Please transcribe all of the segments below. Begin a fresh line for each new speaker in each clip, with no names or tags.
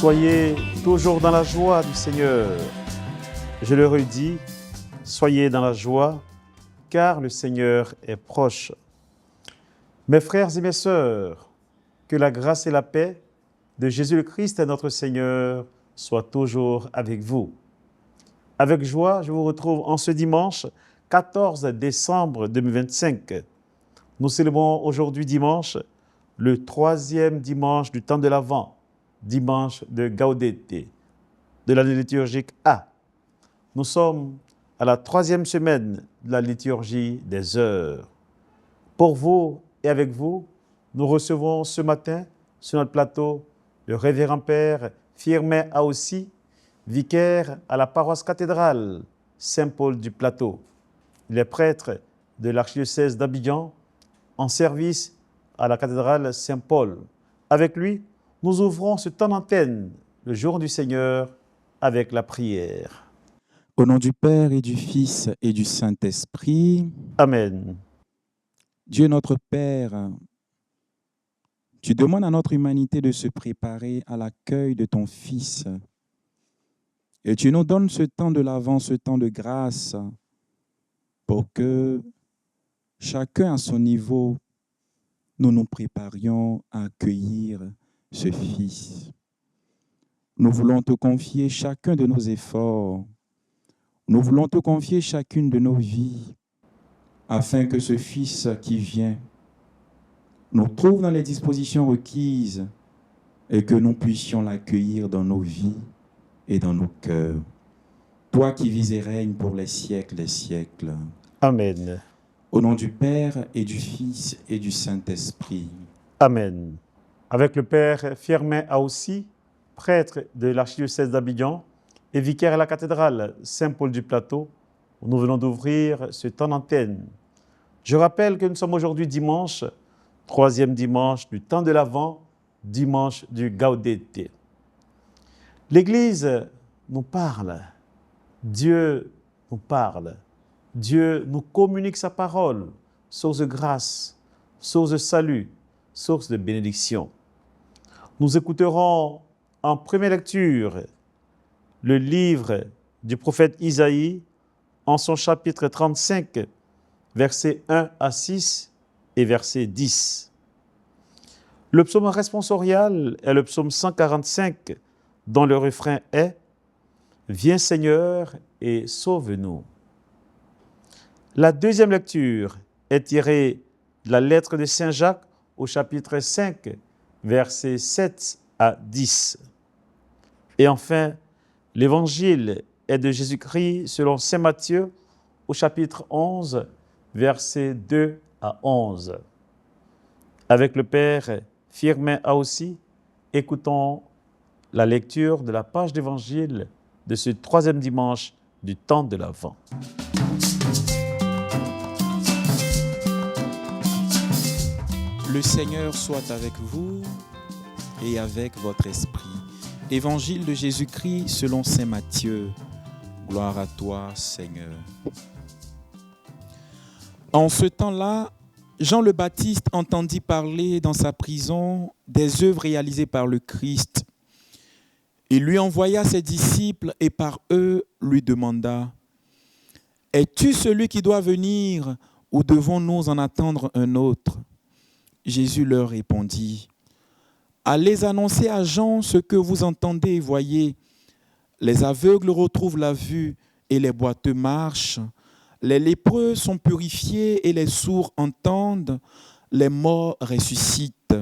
Soyez toujours dans la joie du Seigneur. Je le redis, soyez dans la joie, car le Seigneur est proche. Mes frères et mes sœurs, que la grâce et la paix de Jésus-Christ, notre Seigneur, soient toujours avec vous. Avec joie, je vous retrouve en ce dimanche 14 décembre 2025. Nous célébrons aujourd'hui dimanche, le troisième dimanche du temps de l'Avent, dimanche de Gaudete, de l'année liturgique A. Nous sommes à la troisième semaine de la liturgie des heures. Pour vous et avec vous, nous recevons ce matin sur notre plateau le révérend Père Firmin Aossi, vicaire à la paroisse cathédrale Saint-Paul du Plateau. Il est prêtre de l'archidiocèse d'Abidjan en service à la cathédrale Saint-Paul. Avec lui, nous ouvrons ce temps d'antenne, le jour du Seigneur, avec la prière.
Au nom du Père et du Fils et du Saint-Esprit.
Amen.
Dieu notre Père, tu demandes à notre humanité de se préparer à l'accueil de ton Fils. Et tu nous donnes ce temps de l'Avent, ce temps de grâce, pour que chacun à son niveau, nous nous préparions à accueillir ce Fils. Nous voulons te confier chacun de nos efforts. Nous voulons te confier chacune de nos vies, afin que ce Fils qui vient nous trouve dans les dispositions requises et que nous puissions l'accueillir dans nos vies et dans nos cœurs. Toi qui vis et règnes pour les siècles des siècles.
Amen.
Au nom du Père et du Fils et du Saint-Esprit.
Amen. Avec le Père Firmin Aossi, prêtre de l'archidiocèse d'Abidjan et vicaire à la cathédrale Saint-Paul du Plateau, où nous venons d'ouvrir ce temps d'antenne. Je rappelle que nous sommes aujourd'hui dimanche, troisième dimanche du temps de l'Avent, dimanche du Gaudete. L'Église nous parle, Dieu nous parle, Dieu nous communique sa parole, source de grâce, source de salut, source de bénédiction. Nous écouterons en première lecture le livre du prophète Isaïe en son chapitre 35, versets 1 à 6 et verset 10. Le psaume responsorial est le psaume 145, dont le refrain est « Viens Seigneur et sauve-nous ». La deuxième lecture est tirée de la lettre de Saint Jacques au chapitre 5, versets 7 à 10. Et enfin, l'évangile est de Jésus-Christ selon Saint Matthieu au chapitre 11, versets 2 à 11. Avec le Père Firmin Aossi, écoutons la lecture de la page d'évangile de ce troisième dimanche du temps de l'Avent.
Le Seigneur soit avec vous et avec votre esprit. Évangile de Jésus-Christ selon saint Matthieu. Gloire à toi, Seigneur. En ce temps-là, Jean le Baptiste entendit parler dans sa prison des œuvres réalisées par le Christ. Il lui envoya ses disciples et par eux lui demanda : « Es-tu celui qui doit venir ou devons-nous en attendre un autre ?» Jésus leur répondit : « Allez annoncer à Jean ce que vous entendez et voyez. Les aveugles retrouvent la vue et les boiteux marchent. Les lépreux sont purifiés et les sourds entendent. Les morts ressuscitent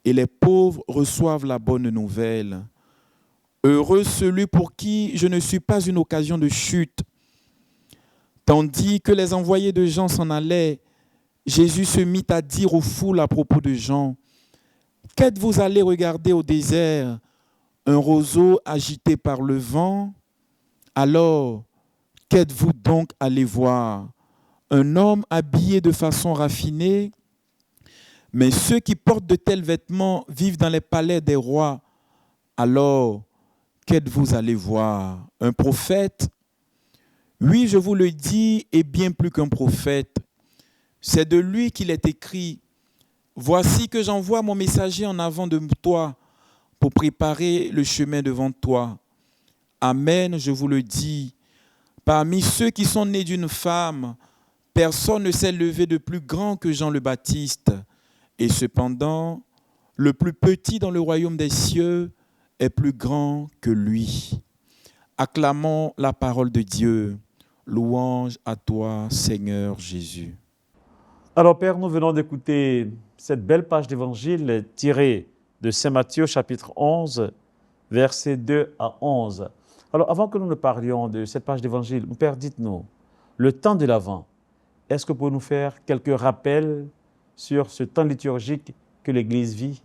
et les pauvres reçoivent la bonne nouvelle. Heureux celui pour qui je ne suis pas une occasion de chute. » Tandis que les envoyés de Jean s'en allaient, Jésus se mit à dire aux foules à propos de Jean : « Qu'êtes-vous allés regarder au désert ? Un roseau agité par le vent ? Alors, qu'êtes-vous donc allés voir ? Un homme habillé de façon raffinée ? Mais ceux qui portent de tels vêtements vivent dans les palais des rois. Alors, qu'êtes-vous allés voir ? Un prophète ? Oui, je vous le dis, et bien plus qu'un prophète. C'est de lui qu'il est écrit : « Voici que j'envoie mon messager en avant de toi, pour préparer le chemin devant toi. Amen, je vous le dis, parmi ceux qui sont nés d'une femme, personne ne s'est levé de plus grand que Jean le Baptiste. Et cependant, le plus petit dans le royaume des cieux est plus grand que lui. Acclamons la parole de Dieu. Louange à toi, Seigneur Jésus.
Alors Père, nous venons d'écouter cette belle page d'évangile tirée de Saint Matthieu chapitre 11, versets 2 à 11. Alors avant que nous ne parlions de cette page d'évangile, mon Père, dites-nous, le temps de l'Avent, est-ce que vous pouvez nous faire quelques rappels sur ce temps liturgique que l'Église vit?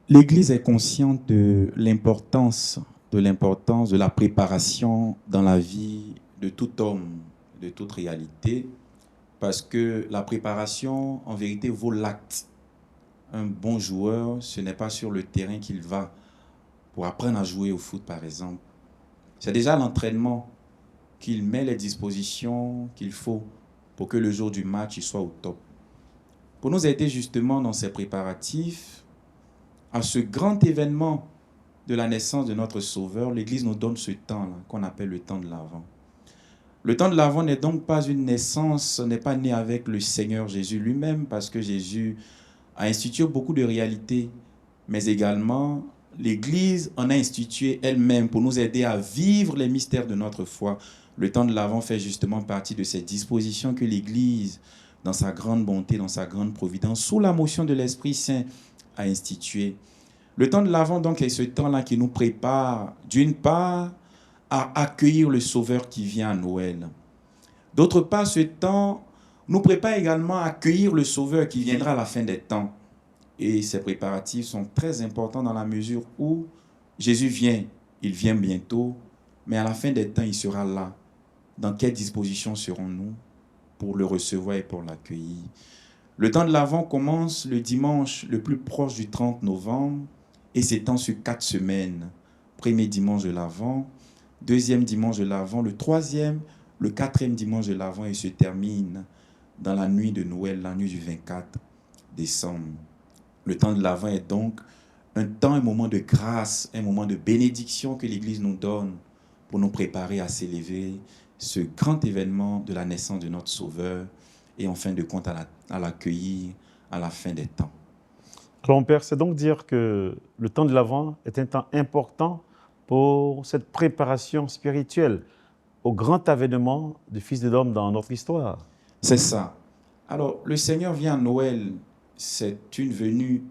L'Église est consciente de l'importance de la préparation dans la vie de tout homme, de toute réalité, parce que la préparation, en vérité, vaut l'acte. Un bon joueur, ce n'est pas sur le terrain qu'il va pour apprendre à jouer au foot, par exemple. C'est déjà l'entraînement qu'il met les dispositions qu'il faut pour que le jour du match, il soit au top. Pour nous aider justement dans ces préparatifs, à ce grand événement de la naissance de notre Sauveur, l'Église nous donne ce temps-là, qu'on appelle le temps de l'Avent. Le temps de l'Avent n'est donc pas une naissance, n'est pas né avec le Seigneur Jésus lui-même, parce que Jésus a institué beaucoup de réalités, mais également l'Église en a institué elle-même pour nous aider à vivre les mystères de notre foi. Le temps de l'Avent fait justement partie de ces dispositions que l'Église, dans sa grande bonté, dans sa grande providence, sous la motion de l'Esprit Saint, a institué. Le temps de l'Avent, donc, est ce temps-là qui nous prépare, d'une part, à accueillir le Sauveur qui vient à Noël. D'autre part, ce temps nous prépare également à accueillir le Sauveur qui viendra à la fin des temps. Et ces préparatifs sont très importants dans la mesure où Jésus vient, il vient bientôt, mais à la fin des temps, il sera là. Dans quelle disposition serons-nous pour le recevoir et pour l'accueillir? Le temps de l'Avent commence le dimanche le plus proche du 30 novembre et s'étend sur 4 semaines. Premier dimanche de l'Avent, deuxième dimanche de l'Avent, le troisième, le quatrième dimanche de l'Avent et se termine dans la nuit de Noël, la nuit du 24 décembre. Le temps de l'Avent est donc un temps, un moment de grâce, un moment de bénédiction que l'Église nous donne pour nous préparer à célébrer ce grand événement de la naissance de notre Sauveur et en fin de compte à l'accueillir à la fin des temps.
Alors mon Père, c'est donc dire que le temps de l'Avent est un temps important pour cette préparation spirituelle au grand avènement du Fils de l'homme dans notre histoire.
C'est ça. Alors, le Seigneur vient à Noël, c'est une venue,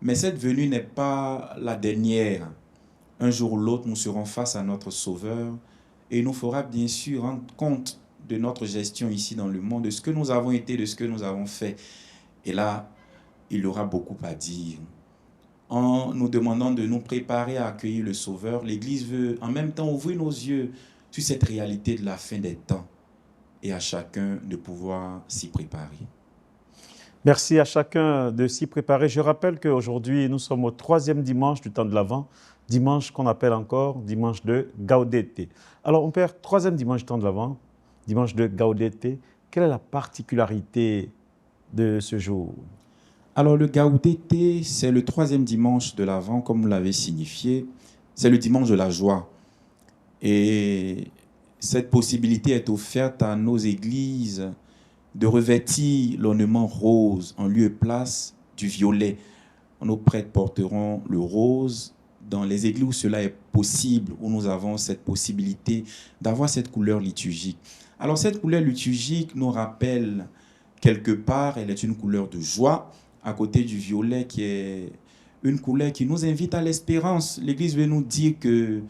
mais cette venue n'est pas la dernière. Un jour ou l'autre, nous serons face à notre Sauveur et il nous fera bien sûr rendre compte de notre gestion ici dans le monde, de ce que nous avons été, de ce que nous avons fait. Et là, il aura beaucoup à dire. En nous demandant de nous préparer à accueillir le Sauveur, l'Église veut en même temps ouvrir nos yeux sur cette réalité de la fin des temps et à chacun de pouvoir s'y préparer.
Merci à chacun de s'y préparer. Je rappelle qu'aujourd'hui, nous sommes au 3e dimanche du temps de l'Avent, dimanche qu'on appelle encore dimanche de Gaudete. Alors, mon Père, 3e dimanche du temps de l'Avent, dimanche de Gaudete, quelle est la particularité de ce jour?
Alors, le Gaudete, c'est le 3e dimanche de l'Avent, comme vous l'avez signifié. C'est le dimanche de la joie. Et cette possibilité est offerte à nos églises de revêtir l'ornement rose en lieu et place du violet. Nos prêtres porteront le rose dans les églises où cela est possible, où nous avons cette possibilité d'avoir cette couleur liturgique. Alors cette couleur liturgique nous rappelle quelque part, elle est une couleur de joie, à côté du violet qui est une couleur qui nous invite à l'espérance. L'Église veut nous dire que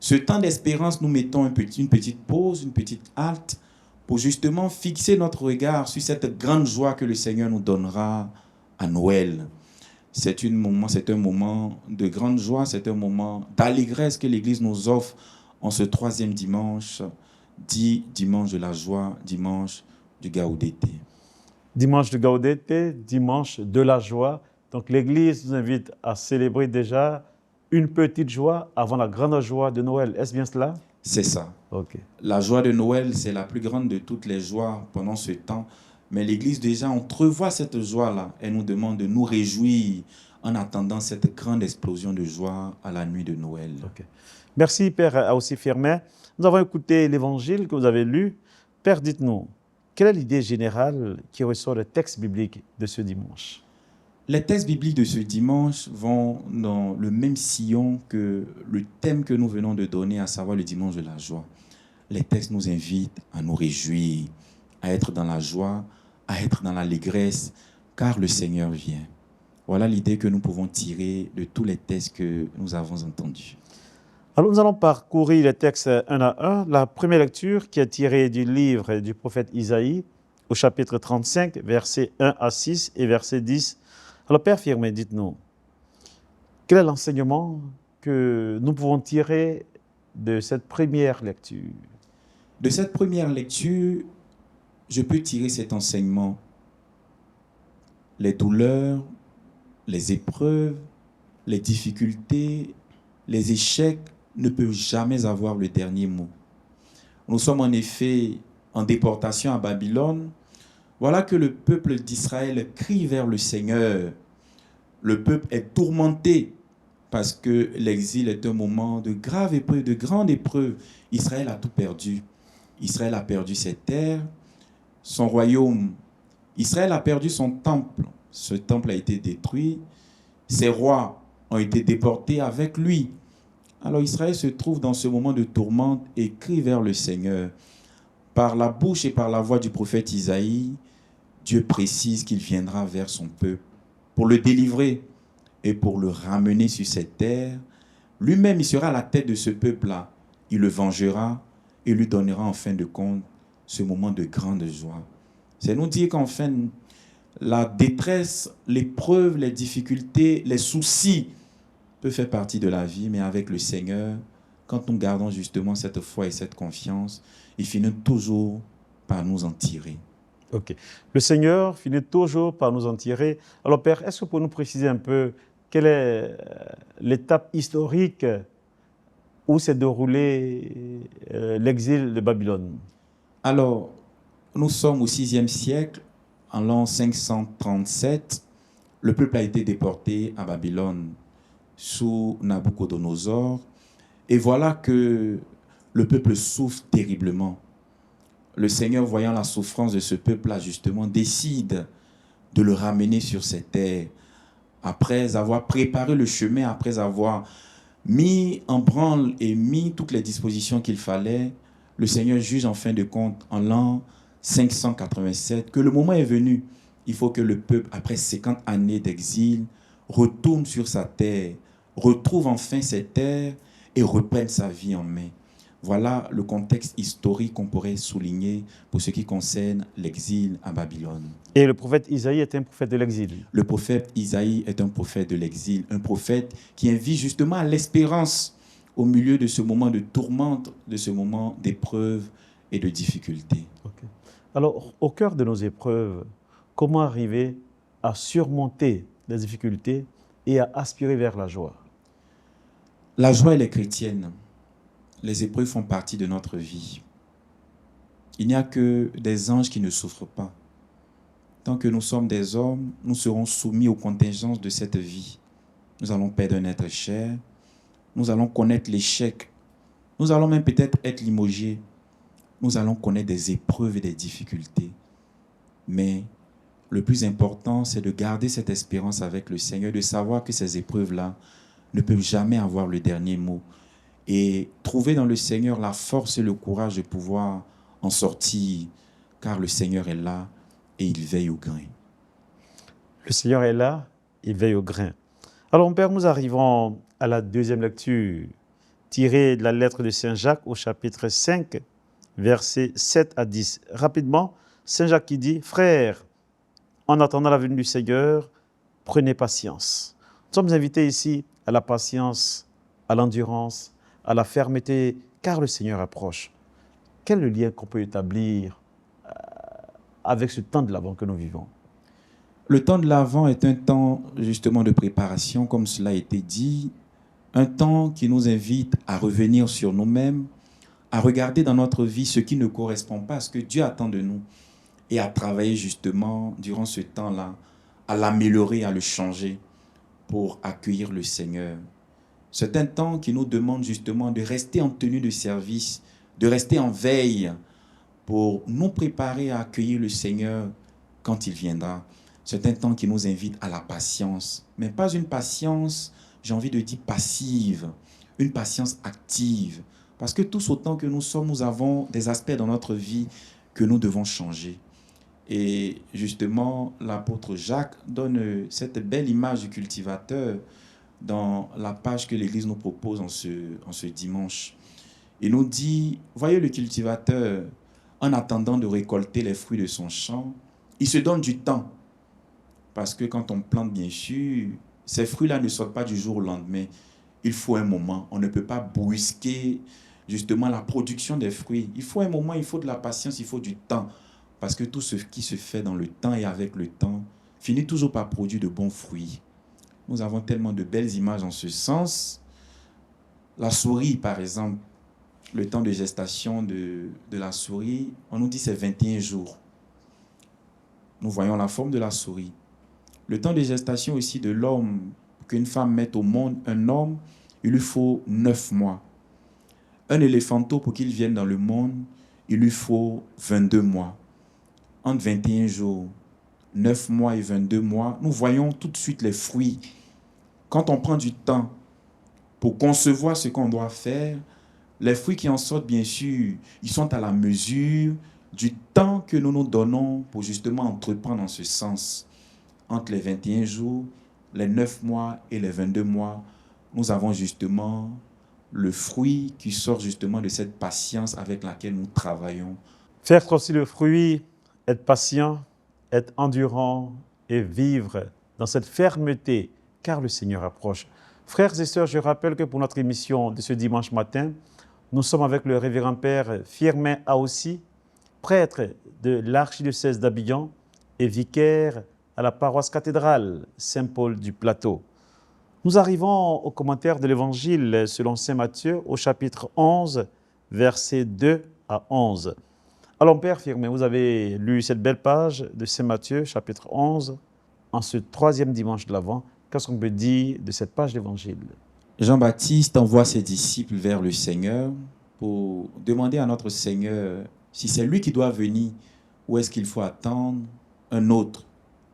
ce temps d'espérance, nous mettons une petite pause, une petite halte, pour justement fixer notre regard sur cette grande joie que le Seigneur nous donnera à Noël. C'est un moment de grande joie, c'est un moment d'allégresse que l'Église nous offre en ce 3e dimanche, dit dimanche de la joie, dimanche du Gaudete.
Dimanche de Gaudete, dimanche de la joie. Donc l'Église nous invite à célébrer déjà une petite joie avant la grande joie de Noël. Est-ce bien cela?
C'est ça.
Ok.
La joie de Noël, c'est la plus grande de toutes les joies pendant ce temps. Mais l'Église déjà entrevoit cette joie-là. Elle nous demande de nous réjouir en attendant cette grande explosion de joie à la nuit de Noël.
Ok. Merci, Père aussi Firmin. Nous avons écouté l'évangile que vous avez lu. Père, dites-nous, quelle est l'idée générale qui ressort des textes bibliques de ce dimanche?
Les textes bibliques de ce dimanche vont dans le même sillon que le thème que nous venons de donner, à savoir le dimanche de la joie. Les textes nous invitent à nous réjouir, à être dans la joie, à être dans l'allégresse, car le Seigneur vient. Voilà l'idée que nous pouvons tirer de tous les textes que nous avons entendus.
Alors, nous allons parcourir les textes un à un. La première lecture qui est tirée du livre du prophète Isaïe, au chapitre 35, versets 1 à 6 et verset 10. Alors, Père Firmin, dites-nous, quel est l'enseignement que nous pouvons tirer de cette première lecture?
De cette première lecture, je peux tirer cet enseignement. Les douleurs, les épreuves, les difficultés, les échecs ne peuvent jamais avoir le dernier mot. Nous sommes en effet en déportation à Babylone. Voilà que le peuple d'Israël crie vers le Seigneur. Le peuple est tourmenté parce que l'exil est un moment de grave épreuve, de grande épreuve. Israël a tout perdu. Israël a perdu ses terres, son royaume. Israël a perdu son temple. Ce temple a été détruit. Ses rois ont été déportés avec lui. Alors Israël se trouve dans ce moment de tourmente et crie vers le Seigneur. Par la bouche et par la voix du prophète Isaïe, Dieu précise qu'il viendra vers son peuple pour le délivrer et pour le ramener sur cette terre. Lui-même, il sera à la tête de ce peuple-là. Il le vengera et lui donnera en fin de compte ce moment de grande joie. C'est nous dire qu'en fin, la détresse, l'épreuve, les difficultés, les soucis peuvent faire partie de la vie, mais avec le Seigneur, quand nous gardons justement cette foi et cette confiance, il finit toujours par nous en tirer.
Ok. Le Seigneur finit toujours par nous en tirer. Alors, Père, est-ce que vous pouvez nous préciser un peu quelle est l'étape historique où s'est déroulé l'exil de Babylone?
Alors, nous sommes au VIe siècle, en l'an 537. Le peuple a été déporté à Babylone sous Nabucodonosor. Et voilà que le peuple souffre terriblement. Le Seigneur, voyant la souffrance de ce peuple-là, justement, décide de le ramener sur ses terres. Après avoir préparé le chemin, après avoir mis en branle et mis toutes les dispositions qu'il fallait, le Seigneur juge en fin de compte, en l'an 587, que le moment est venu. Il faut que le peuple, après 50 années d'exil, retourne sur sa terre, retrouve enfin ses terres et reprenne sa vie en main. Voilà le contexte historique qu'on pourrait souligner pour ce qui concerne l'exil à Babylone.
Et le prophète Isaïe est un prophète de l'exil.
Le prophète Isaïe est un prophète de l'exil, un prophète qui invite justement à l'espérance au milieu de ce moment de tourmente, de ce moment d'épreuve et de difficulté.
Okay. Alors, au cœur de nos épreuves, comment arriver à surmonter les difficultés et à aspirer vers la joie?
La joie, elle est chrétienne. Les épreuves font partie de notre vie. Il n'y a que des anges qui ne souffrent pas. Tant que nous sommes des hommes, nous serons soumis aux contingences de cette vie. Nous allons perdre un être cher. Nous allons connaître l'échec. Nous allons même peut-être être limogés. Nous allons connaître des épreuves et des difficultés. Mais le plus important, c'est de garder cette espérance avec le Seigneur, de savoir que ces épreuves-là ne peuvent jamais avoir le dernier mot. Et trouver dans le Seigneur la force et le courage de pouvoir en sortir, car le Seigneur est là et il veille au grain.
Le Seigneur est là, il veille au grain. Alors, mon Père, nous arrivons à la deuxième lecture, tirée de la lettre de Saint Jacques au chapitre 5, versets 7 à 10. Rapidement, Saint Jacques qui dit « Frères, en attendant la venue du Seigneur, prenez patience. » Nous sommes invités ici à la patience, à l'endurance, à la fermeté, car le Seigneur approche. Quel est le lien qu'on peut établir avec ce temps de l'Avent que nous vivons?
Le temps de l'Avent est un temps justement de préparation, comme cela a été dit, un temps qui nous invite à revenir sur nous-mêmes, à regarder dans notre vie ce qui ne correspond pas à ce que Dieu attend de nous. et à travailler justement durant ce temps-là, à l'améliorer, à le changer pour accueillir le Seigneur. C'est un temps qui nous demande justement de rester en tenue de service, de rester en veille pour nous préparer à accueillir le Seigneur quand il viendra. C'est un temps qui nous invite à la patience, mais pas une patience, j'ai envie de dire passive, une patience active. Parce que tous autant que nous sommes, nous avons des aspects dans notre vie que nous devons changer. Et justement, l'apôtre Jacques donne cette belle image du cultivateur dans la page que l'Église nous propose en ce dimanche. Il nous dit, voyez le cultivateur, en attendant de récolter les fruits de son champ, il se donne du temps. Parce que quand on plante, bien sûr, ces fruits-là ne sortent pas du jour au lendemain. Il faut un moment. On ne peut pas brusquer justement la production des fruits. Il faut un moment, il faut de la patience, il faut du temps. Parce que tout ce qui se fait dans le temps et avec le temps finit toujours par produire de bons fruits. Nous avons tellement de belles images en ce sens. La souris, par exemple, le temps de gestation de la souris, on nous dit c'est 21 jours. Nous voyons la forme de la souris. Le temps de gestation aussi de l'homme, qu'une femme mette au monde un homme, il lui faut 9 mois. Un éléphanteau, pour qu'il vienne dans le monde, il lui faut 22 mois. Entre 21 jours, 9 mois et 22 mois, nous voyons tout de suite les fruits. Quand on prend du temps pour concevoir ce qu'on doit faire, les fruits qui en sortent, bien sûr, ils sont à la mesure du temps que nous nous donnons pour justement entreprendre en ce sens. Entre les 21 jours, les 9 mois et les 22 mois, nous avons justement le fruit qui sort justement de cette patience avec laquelle nous travaillons.
Faire aussi le fruit, être patient, être endurant et vivre dans cette fermeté, car le Seigneur approche. Frères et sœurs, je rappelle que pour notre émission de ce dimanche matin, nous sommes avec le révérend Père Firmin Aossi, prêtre de l'archidiocèse d'Abidjan et vicaire à la paroisse cathédrale Saint-Paul du Plateau. Nous arrivons au commentaire de l'Évangile selon saint Matthieu au chapitre 11, versets 2 à 11. Alors Père Firmin, vous avez lu cette belle page de saint Matthieu, chapitre 11, en ce troisième dimanche de l'Avent. Qu'est-ce qu'on peut dire de cette page d'Évangile ?
Jean-Baptiste envoie ses disciples vers le Seigneur pour demander à notre Seigneur si c'est lui qui doit venir ou est-ce qu'il faut attendre un autre,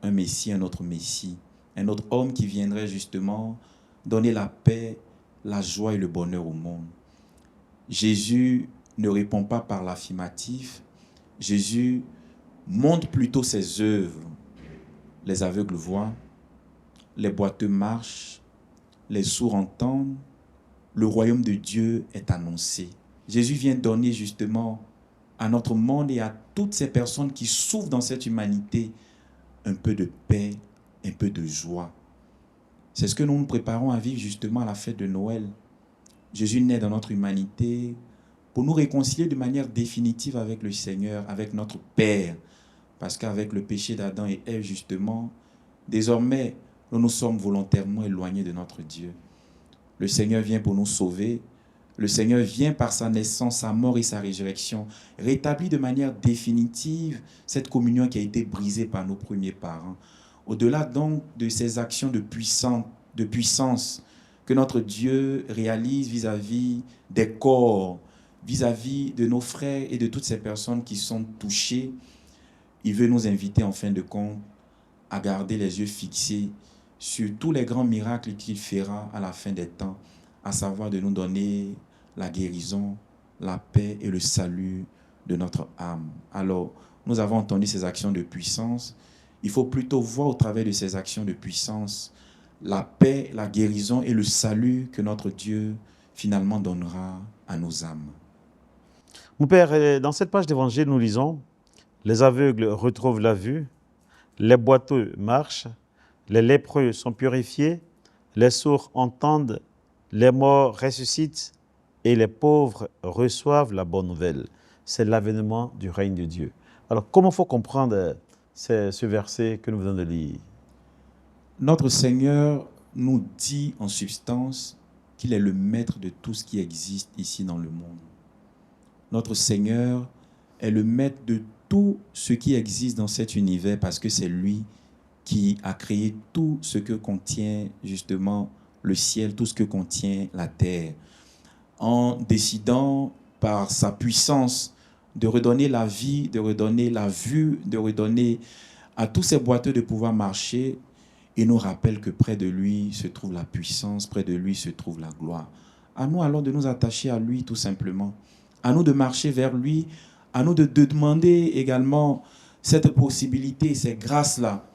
un Messie, un autre Messie, un autre homme qui viendrait justement donner la paix, la joie et le bonheur au monde. Jésus ne répond pas par l'affirmatif. Jésus montre plutôt ses œuvres. Les aveugles voient, les boiteux marchent, les sourds entendent, le royaume de Dieu est annoncé. Jésus vient donner justement à notre monde et à toutes ces personnes qui souffrent dans cette humanité un peu de paix, un peu de joie. C'est ce que nous nous préparons à vivre justement à la fête de Noël. Jésus naît dans notre humanité pour nous réconcilier de manière définitive avec le Seigneur, avec notre Père. Parce qu'avec le péché d'Adam et Ève, justement, désormais, nous nous sommes volontairement éloignés de notre Dieu. Le Seigneur vient pour nous sauver. Le Seigneur vient par sa naissance, sa mort et sa résurrection, rétablir de manière définitive cette communion qui a été brisée par nos premiers parents. Au-delà donc de ces actions de puissance que notre Dieu réalise vis-à-vis des corps, vis-à-vis de nos frères et de toutes ces personnes qui sont touchées, il veut nous inviter en fin de compte à garder les yeux fixés sur tous les grands miracles qu'il fera à la fin des temps, à savoir de nous donner la guérison, la paix et le salut de notre âme. Alors, nous avons entendu ces actions de puissance. Il faut plutôt voir au travers de ces actions de puissance la paix, la guérison et le salut que notre Dieu finalement donnera à nos âmes.
Mon Père, dans cette page d'Évangile, nous lisons « Les aveugles retrouvent la vue, les boiteux marchent, les lépreux sont purifiés, les sourds entendent, les morts ressuscitent et les pauvres reçoivent la bonne nouvelle. » C'est l'avènement du règne de Dieu. Alors, comment faut comprendre ce verset que nous venons de lire?
Notre Seigneur nous dit en substance qu'il est le maître de tout ce qui existe ici dans le monde. Notre Seigneur est le maître de tout ce qui existe dans cet univers parce que c'est lui qui a créé tout ce que contient justement le ciel, tout ce que contient la terre. En décidant par sa puissance de redonner la vie, de redonner la vue, de redonner à tous ces boiteux de pouvoir marcher, il nous rappelle que près de lui se trouve la puissance, près de lui se trouve la gloire. À nous alors de nous attacher à lui tout simplement. À nous de marcher vers lui, à nous de demander également cette possibilité, ces grâces-là,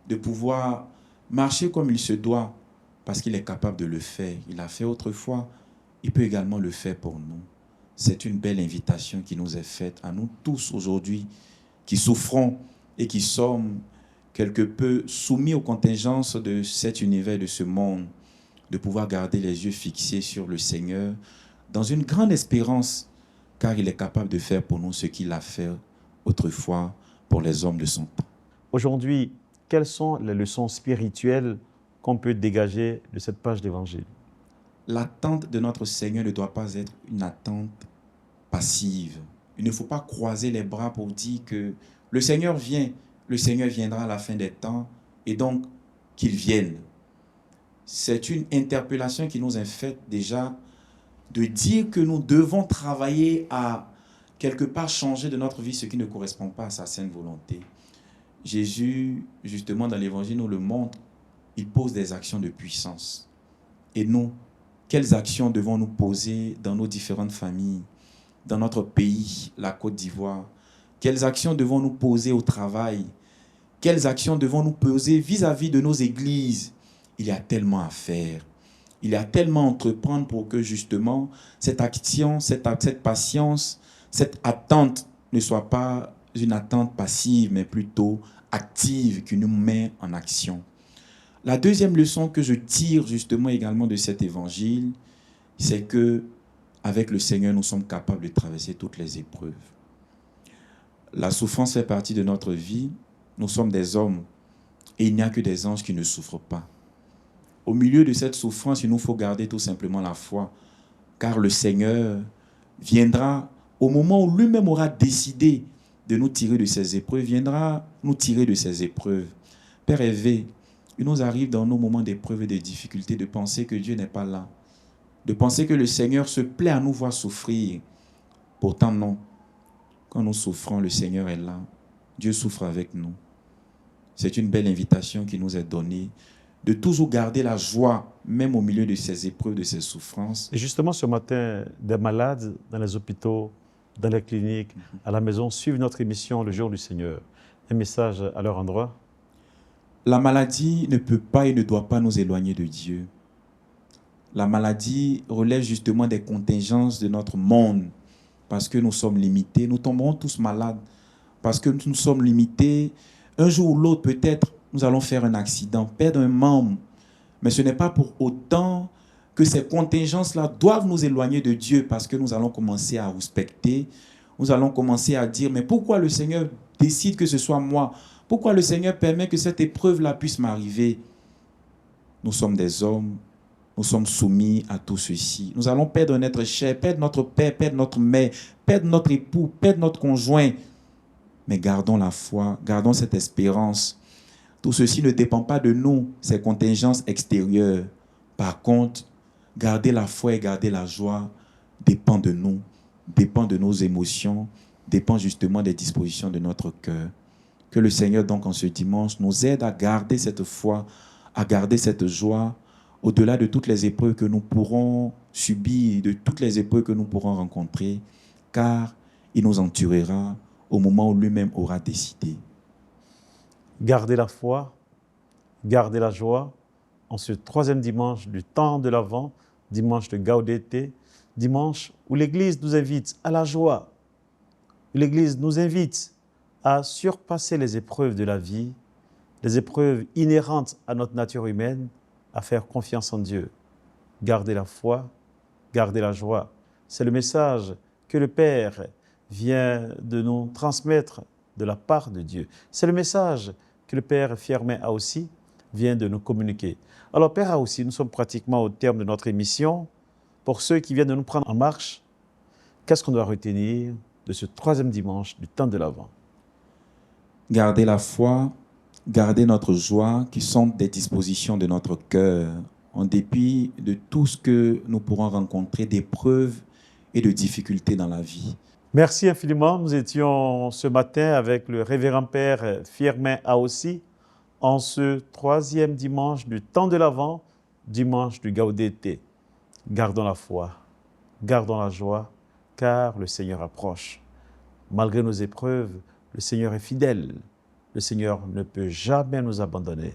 de pouvoir marcher comme il se doit, parce qu'il est capable de le faire. Il l'a fait autrefois, il peut également le faire pour nous. C'est une belle invitation qui nous est faite à nous tous aujourd'hui, qui souffrons et qui sommes quelque peu soumis aux contingences de cet univers, de ce monde, de pouvoir garder les yeux fixés sur le Seigneur dans une grande espérance, car il est capable de faire pour nous ce qu'il a fait autrefois pour les hommes de son temps.
Aujourd'hui, quelles sont les leçons spirituelles qu'on peut dégager de cette page d'Évangile?
L'attente de notre Seigneur ne doit pas être une attente passive. Il ne faut pas croiser les bras pour dire que le Seigneur vient, le Seigneur viendra à la fin des temps, et donc qu'il vienne. C'est une interpellation qui nous est faite déjà de dire que nous devons travailler à quelque part changer de notre vie ce qui ne correspond pas à sa sainte volonté. Jésus, justement, dans l'Évangile, nous le montre. Il pose des actions de puissance. Et nous, quelles actions devons-nous poser dans nos différentes familles, dans notre pays, la Côte d'Ivoire? Quelles actions devons-nous poser au travail? Quelles actions devons-nous poser vis-à-vis de nos églises? Il y a tellement à faire. Il y a tellement à entreprendre pour que justement cette action, cette patience, cette attente ne soit pas une attente passive, mais plutôt active, qui nous met en action. La deuxième leçon que je tire justement également de cet évangile, c'est que avec le Seigneur, nous sommes capables de traverser toutes les épreuves. La souffrance fait partie de notre vie. Nous sommes des hommes et il n'y a que des anges qui ne souffrent pas. Au milieu de cette souffrance, il nous faut garder tout simplement la foi, car le Seigneur viendra au moment où lui-même aura décidé de nous tirer de ces épreuves, viendra nous tirer de ces épreuves. Père Hervé, il nous arrive dans nos moments d'épreuve et de difficultés de penser que Dieu n'est pas là, de penser que le Seigneur se plaît à nous voir souffrir. Pourtant non, quand nous souffrons, le Seigneur est là, Dieu souffre avec nous. C'est une belle invitation qui nous est donnée, de toujours garder la joie, même au milieu de ces épreuves, de ces souffrances.
Et justement, ce matin, des malades dans les hôpitaux, dans les cliniques, à la maison, suivent notre émission Le Jour du Seigneur. Un message à leur endroit.
La maladie ne peut pas et ne doit pas nous éloigner de Dieu. La maladie relève justement des contingences de notre monde, parce que nous sommes limités. Nous tomberons tous malades, parce que nous sommes limités. Un jour ou l'autre, peut-être, nous allons faire un accident, perdre un membre. Mais ce n'est pas pour autant que ces contingences-là doivent nous éloigner de Dieu, parce que nous allons commencer à respecter. Nous allons commencer à dire, mais pourquoi le Seigneur décide que ce soit moi? Pourquoi le Seigneur permet que cette épreuve-là puisse m'arriver? Nous sommes des hommes, nous sommes soumis à tout ceci. Nous allons perdre un être cher, perdre notre père, perdre notre mère, perdre notre époux, perdre notre conjoint. Mais gardons la foi, gardons cette espérance. Tout ceci ne dépend pas de nous, ces contingences extérieures. Par contre, garder la foi et garder la joie dépend de nous, dépend de nos émotions, dépend justement des dispositions de notre cœur. Que le Seigneur, donc, en ce dimanche, nous aide à garder cette foi, à garder cette joie, au-delà de toutes les épreuves que nous pourrons subir, de toutes les épreuves que nous pourrons rencontrer, car il nous entourera au moment où lui-même aura décidé.
Gardez la foi, gardez la joie en ce troisième dimanche du temps de l'Avent, dimanche de Gaudete, dimanche où l'Église nous invite à la joie, où l'Église nous invite à surpasser les épreuves de la vie, les épreuves inhérentes à notre nature humaine, à faire confiance en Dieu. Gardez la foi, gardez la joie. C'est le message que le Père vient de nous transmettre de la part de Dieu. C'est le message que le Père Firmin Aoussi vient de nous communiquer. Alors Père Aoussi, nous sommes pratiquement au terme de notre émission. Pour ceux qui viennent de nous prendre en marche, qu'est-ce qu'on doit retenir de ce troisième dimanche du temps de l'Avent.
Gardez la foi, gardez notre joie qui sont des dispositions de notre cœur, en dépit de tout ce que nous pourrons rencontrer d'épreuves et de difficultés dans la vie.
Merci infiniment. Nous étions ce matin avec le révérend père Firmin Aossi en ce troisième dimanche du temps de l'Avent, dimanche du Gaudete. Gardons la foi, gardons la joie, car le Seigneur approche. Malgré nos épreuves, le Seigneur est fidèle. Le Seigneur ne peut jamais nous abandonner.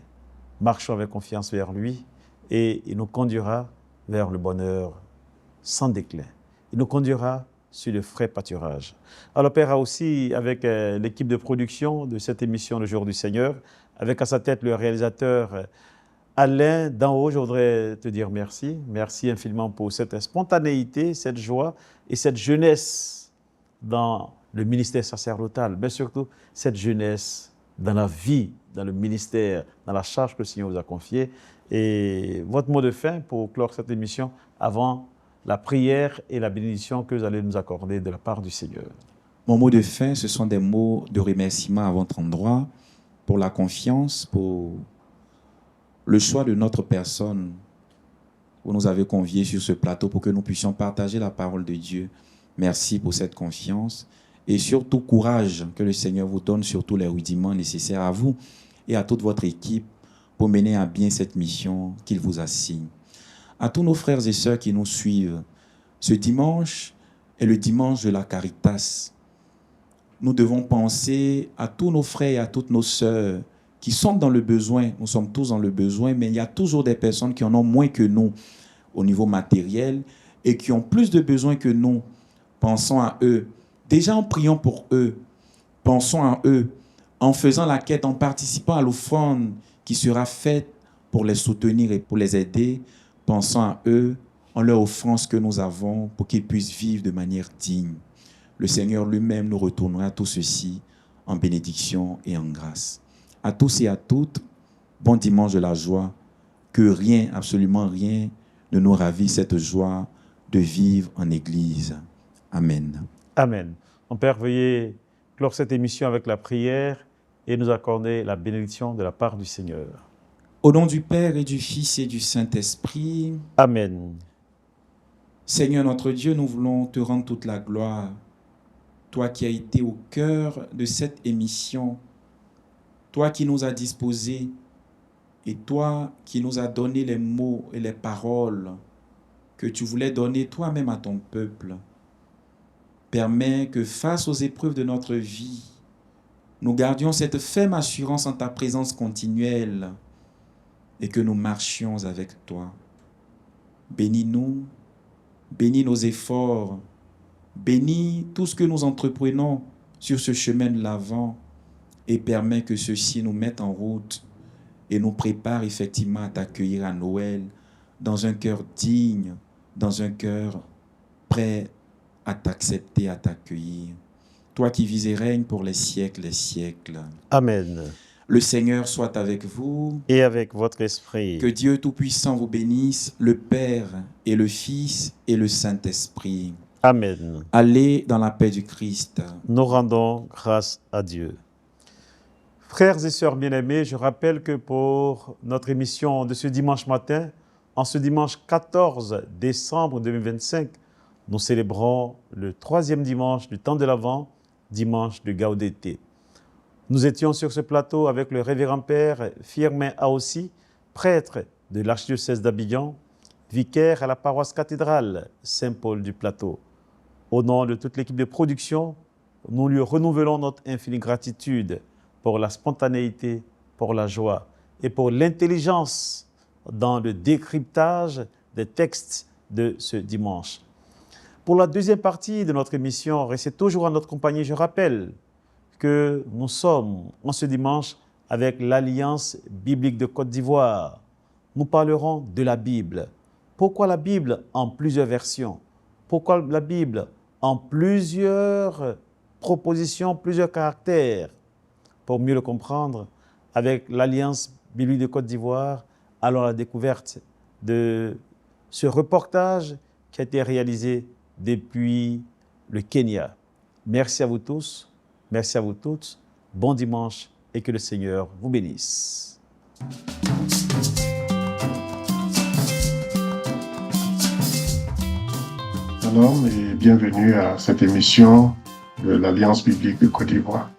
Marchons avec confiance vers lui et il nous conduira vers le bonheur sans déclin. Il nous conduira sur le frais pâturage. Alors Père a aussi, avec l'équipe de production de cette émission Le Jour du Seigneur, avec à sa tête le réalisateur Alain d'en haut, je voudrais te dire merci. Merci infiniment pour cette spontanéité, cette joie et cette jeunesse dans le ministère sacerdotal, mais surtout cette jeunesse dans la vie, dans le ministère, dans la charge que le Seigneur vous a confiée. Et votre mot de fin pour clore cette émission avant la prière et la bénédiction que vous allez nous accorder de la part du Seigneur.
Mon mot de fin, ce sont des mots de remerciement à votre endroit pour la confiance, pour le choix de notre personne. Vous nous avez conviés sur ce plateau pour que nous puissions partager la parole de Dieu. Merci pour cette confiance et surtout courage que le Seigneur vous donne sur tous les rudiments nécessaires à vous et à toute votre équipe pour mener à bien cette mission qu'il vous assigne. À tous nos frères et sœurs qui nous suivent, ce dimanche est le dimanche de la Caritas. Nous devons penser à tous nos frères et à toutes nos sœurs qui sont dans le besoin. Nous sommes tous dans le besoin, mais il y a toujours des personnes qui en ont moins que nous au niveau matériel et qui ont plus de besoins que nous. Pensons à eux. Déjà en priant pour eux, pensons à eux, en faisant la quête, en participant à l'offrande qui sera faite pour les soutenir et pour les aider. Pensons à eux, en leur offrant ce que nous avons pour qu'ils puissent vivre de manière digne. Le Seigneur lui-même nous retournera tout ceci en bénédiction et en grâce. À tous et à toutes, bon dimanche de la joie. Que rien, absolument rien, ne nous ravisse cette joie de vivre en Église. Amen.
Amen. Mon Père, veuillez clore cette émission avec la prière et nous accorder la bénédiction de la part du Seigneur.
Au nom du Père et du Fils et du Saint-Esprit.
Amen.
Seigneur notre Dieu, nous voulons te rendre toute la gloire. Toi qui as été au cœur de cette émission, toi qui nous as disposés et toi qui nous as donné les mots et les paroles que tu voulais donner toi-même à ton peuple. Permets que face aux épreuves de notre vie, nous gardions cette ferme assurance en ta présence continuelle et que nous marchions avec toi. Bénis-nous, bénis nos efforts, bénis tout ce que nous entreprenons sur ce chemin de l'Avent et permets que ceci nous mette en route et nous prépare effectivement à t'accueillir à Noël dans un cœur digne, dans un cœur prêt à t'accepter, à t'accueillir. Toi qui vis et règnes pour les siècles.
Amen.
Le Seigneur soit avec vous.
Et avec votre esprit.
Que Dieu Tout-Puissant vous bénisse, le Père et le Fils et le Saint-Esprit.
Amen.
Allez dans la paix du Christ.
Nous rendons grâce à Dieu. Frères et sœurs bien-aimés, je rappelle que pour notre émission de ce dimanche matin, en ce dimanche 14 décembre 2025, nous célébrons le troisième dimanche du temps de l'Avent, dimanche de Gaudete. Nous étions sur ce plateau avec le révérend père Firmin Aossi, prêtre de l'archidiocèse d'Abidjan, vicaire à la paroisse cathédrale Saint-Paul du Plateau. Au nom de toute l'équipe de production, nous lui renouvelons notre infinie gratitude pour la spontanéité, pour la joie et pour l'intelligence dans le décryptage des textes de ce dimanche. Pour la deuxième partie de notre émission, restez toujours en notre compagnie. Je rappelle que nous sommes en ce dimanche avec l'Alliance biblique de Côte d'Ivoire. Nous parlerons de la Bible. Pourquoi la Bible en plusieurs versions? Pourquoi la Bible en plusieurs propositions, plusieurs caractères? Pour mieux le comprendre, avec l'Alliance biblique de Côte d'Ivoire, allons à la découverte de ce reportage qui a été réalisé depuis le Kenya. Merci à vous tous, merci à vous toutes. Bon dimanche et que le Seigneur vous bénisse.
Shalom et bienvenue à cette émission de l'Alliance biblique de Côte d'Ivoire.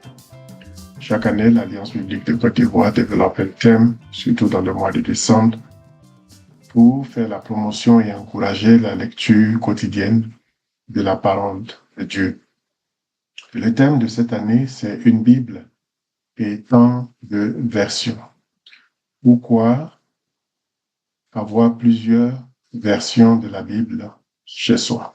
Chaque année, l'Alliance biblique de Côte d'Ivoire développe un thème, surtout dans le mois de décembre, pour faire la promotion et encourager la lecture quotidienne de la parole de Dieu. Le thème de cette année, c'est une Bible et tant de versions. Pourquoi avoir plusieurs versions de la Bible chez soi?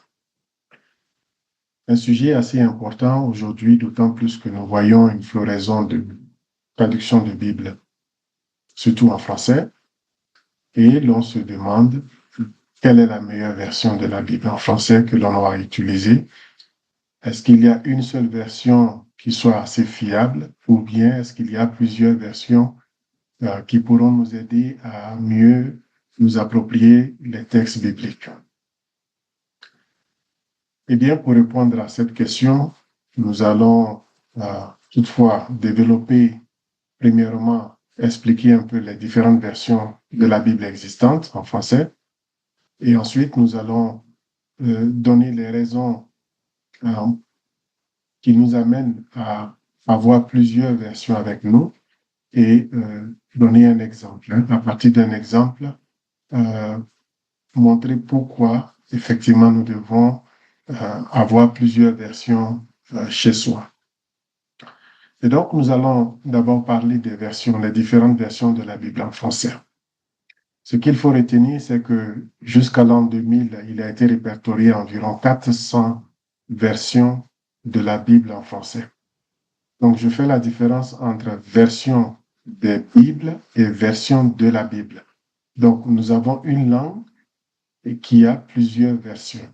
Un sujet assez important aujourd'hui, d'autant plus que nous voyons une floraison de traductions de Bible, surtout en français, et l'on se demande quelle est la meilleure version de la Bible en français que l'on aura utilisée. Est-ce qu'il y a une seule version qui soit assez fiable, ou bien est-ce qu'il y a plusieurs versions qui pourront nous aider à mieux nous approprier les textes bibliques? Eh bien, pour répondre à cette question, nous allons toutefois développer, premièrement, expliquer un peu les différentes versions de la Bible existantes en français, et ensuite nous allons donner les raisons qui nous amènent à avoir plusieurs versions avec nous et donner un exemple. À partir d'un exemple, montrer pourquoi effectivement nous devons avoir plusieurs versions chez soi. Et donc, nous allons d'abord parler des versions, les différentes versions de la Bible en français. Ce qu'il faut retenir, c'est que jusqu'à l'an 2000, il a été répertorié environ 400 versions de la Bible en français. Donc, je fais la différence entre version des Bibles et version de la Bible. Donc, nous avons une langue qui a plusieurs versions.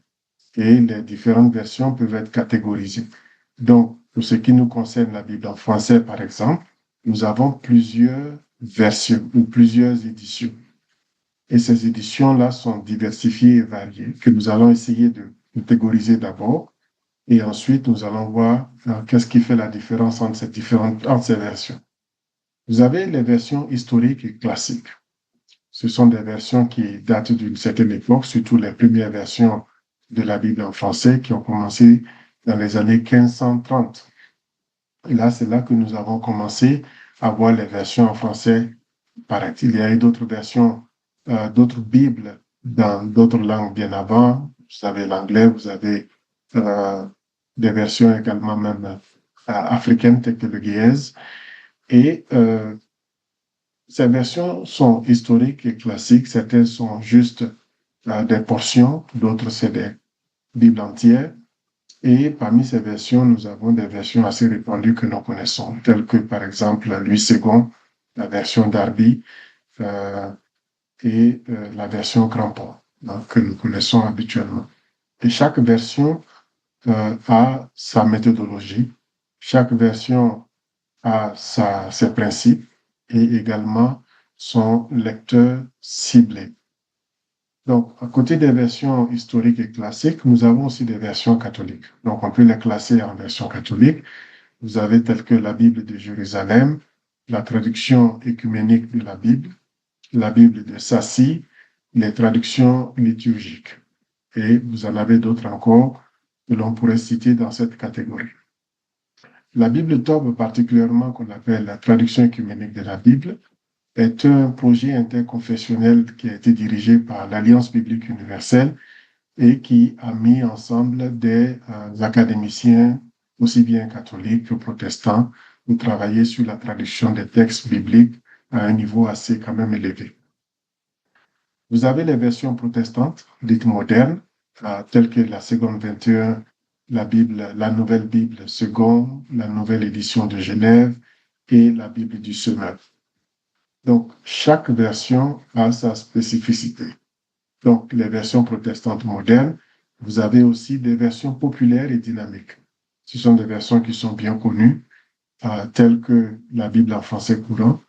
Et les différentes versions peuvent être catégorisées. Donc, pour ce qui nous concerne la Bible en français, par exemple, nous avons plusieurs versions ou plusieurs éditions. Et ces éditions-là sont diversifiées et variées, que nous allons essayer de catégoriser d'abord. Et ensuite, nous allons voir qu'est-ce qui fait la différence entre ces versions. Vous avez les versions historiques et classiques. Ce sont des versions qui datent d'une certaine époque, surtout les premières versions de la Bible en français qui ont commencé dans les années 1530. Et là, c'est là que nous avons commencé à voir les versions en français paraître. Il y a eu d'autres versions, d'autres Bibles dans d'autres langues bien avant. Vous avez l'anglais, vous avez des versions également même africaines telles que le Gé'ez. Et ces versions sont historiques et classiques. Certaines sont juste des portions, d'autres c'est des Bibles entières. Et parmi ces versions, nous avons des versions assez répandues que nous connaissons, telles que par exemple Louis II, la version Darby et la version Crampon, que nous connaissons habituellement. Et chaque version a sa méthodologie, chaque version a ses principes et également son lecteur ciblé. Donc, à côté des versions historiques et classiques, nous avons aussi des versions catholiques. Donc, on peut les classer en version catholique. Vous avez telles que la Bible de Jérusalem, la traduction écuménique de la Bible de Sassy, les traductions liturgiques. Et vous en avez d'autres encore que l'on pourrait citer dans cette catégorie. La Bible Tob, particulièrement qu'on appelle la traduction écuménique de la Bible, est un projet interconfessionnel qui a été dirigé par l'Alliance biblique universelle et qui a mis ensemble des académiciens, aussi bien catholiques que protestants, pour travailler sur la traduction des textes bibliques à un niveau assez quand même élevé. Vous avez les versions protestantes, dites modernes, telles que la seconde 21, la nouvelle Bible seconde, la nouvelle édition de Genève et la Bible du Semeur. Donc, chaque version a sa spécificité. Donc, les versions protestantes modernes, vous avez aussi des versions populaires et dynamiques. Ce sont des versions qui sont bien connues, telles que la Bible en français courant.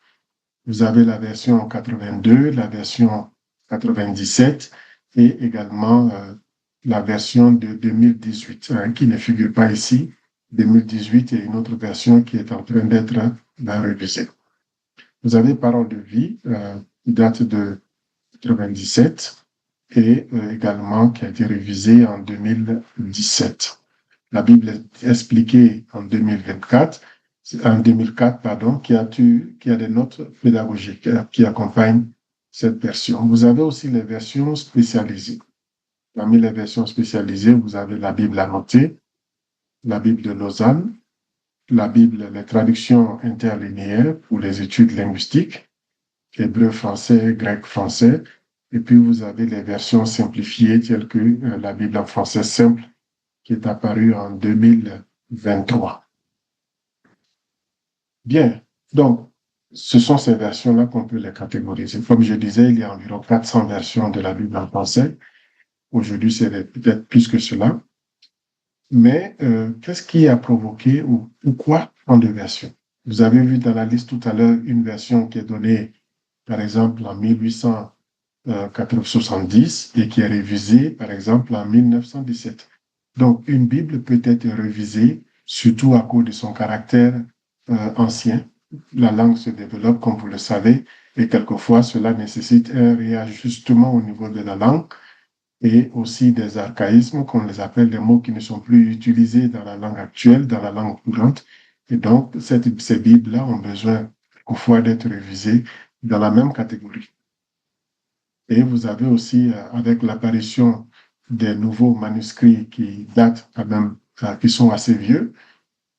Vous avez la version 82, la version 97 et également la version de 2018, qui ne figure pas ici, 2018 et une autre version qui est en train d'être révisée. Vous avez Parole de vie, qui date de 97 et également qui a été révisée en 2017. La Bible est expliquée en 2024, qui a des notes pédagogiques qui accompagnent cette version. Vous avez aussi les versions spécialisées. Parmi les versions spécialisées, vous avez la Bible annotée, la Bible de Lausanne, la Bible, les traductions interlinéaires pour les études linguistiques, hébreu français, grec français, et puis vous avez les versions simplifiées telles que la Bible en français simple qui est apparue en 2023. Bien, donc ce sont ces versions-là qu'on peut les catégoriser. Comme je disais, il y a environ 400 versions de la Bible en français. Aujourd'hui, c'est peut-être plus que cela. Mais qu'est-ce qui a provoqué ou pourquoi tant de versions? Vous avez vu dans la liste tout à l'heure une version qui est donnée, par exemple, en 1870 et qui est révisée, par exemple, en 1917. Donc, une Bible peut être révisée, surtout à cause de son caractère ancien. La langue se développe, comme vous le savez, et quelquefois, cela nécessite un réajustement au niveau de la langue et aussi des archaïsmes, qu'on les appelle des mots qui ne sont plus utilisés dans la langue actuelle, dans la langue courante. Et donc, ces Bibles-là ont besoin parfois d'être révisées dans la même catégorie. Et vous avez aussi, avec l'apparition des nouveaux manuscrits qui datent quand même, qui sont assez vieux,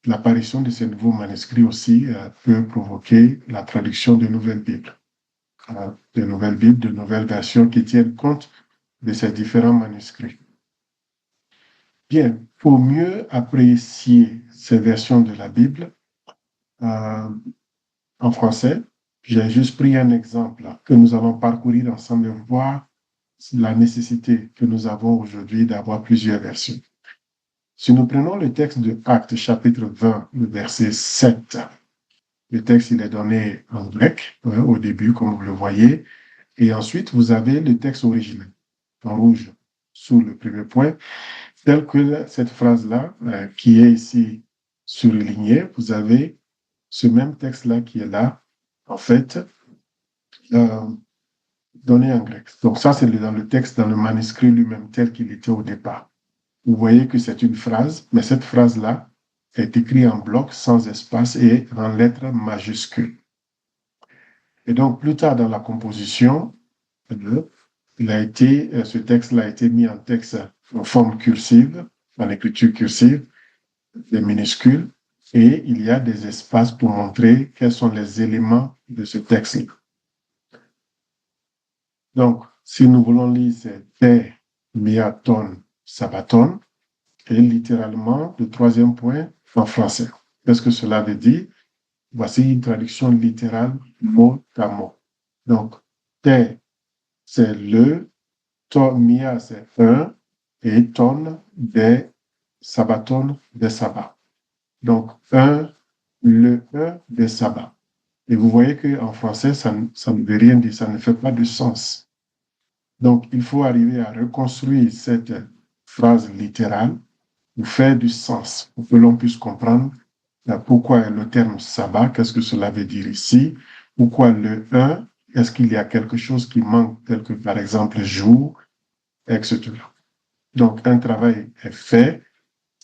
l'apparition de ces nouveaux manuscrits aussi peut provoquer la traduction de nouvelles Bibles. De nouvelles versions qui tiennent compte de ces différents manuscrits. Bien, pour mieux apprécier ces versions de la Bible en français, j'ai juste pris un exemple que nous allons parcourir ensemble et voir la nécessité que nous avons aujourd'hui d'avoir plusieurs versions. Si nous prenons le texte de Actes, chapitre 20, le verset 7, le texte il est donné en grec au début, comme vous le voyez, et ensuite vous avez le texte original en rouge sous le premier point, tel que cette phrase-là qui est ici surlignée, vous avez ce même texte-là qui est là, en fait, donné en grec. Donc ça, c'est dans le texte, dans le manuscrit lui-même, tel qu'il était au départ. Vous voyez que c'est une phrase, mais cette phrase-là est écrite en bloc, sans espace et en lettres majuscules. Et donc, plus tard dans la composition, ce texte-là a été mis en texte en forme cursive, en écriture cursive, des minuscules, et il y a des espaces pour montrer quels sont les éléments de ce texte-là. Donc, si nous voulons lire, c'est te, miaton, sabaton, et littéralement, le troisième point en français. Qu'est-ce que cela veut dire? Voici une traduction littérale mot à mot. Donc, te, c'est le, to, mia, c'est un, et ton, des, sabaton, des sabbats. Donc, le des sabbats. Et vous voyez qu'en français, ça ne veut rien dire, ça ne fait pas de sens. Donc, il faut arriver à reconstruire cette phrase littérale pour faire du sens, pour que l'on puisse comprendre pourquoi le terme sabbat, qu'est-ce que cela veut dire ici, pourquoi le 1, est-ce qu'il y a quelque chose qui manque, tel que par exemple jour, etc. Donc, un travail est fait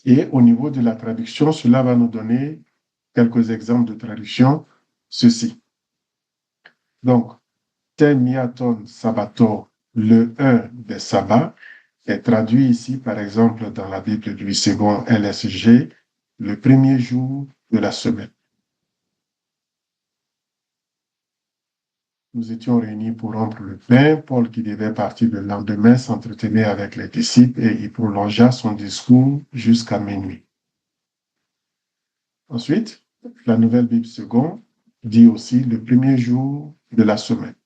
et au niveau de la traduction, cela va nous donner quelques exemples de traduction, ceci. Donc, te miaton sabbato, le 1 des sabbats, est traduit ici, par exemple, dans la Bible du second LSG, le premier jour de la semaine. Nous étions réunis pour rompre le pain. Paul, qui devait partir le lendemain, s'entretenait avec les disciples et il prolongea son discours jusqu'à minuit. Ensuite, la nouvelle Bible seconde dit aussi le premier jour de la semaine.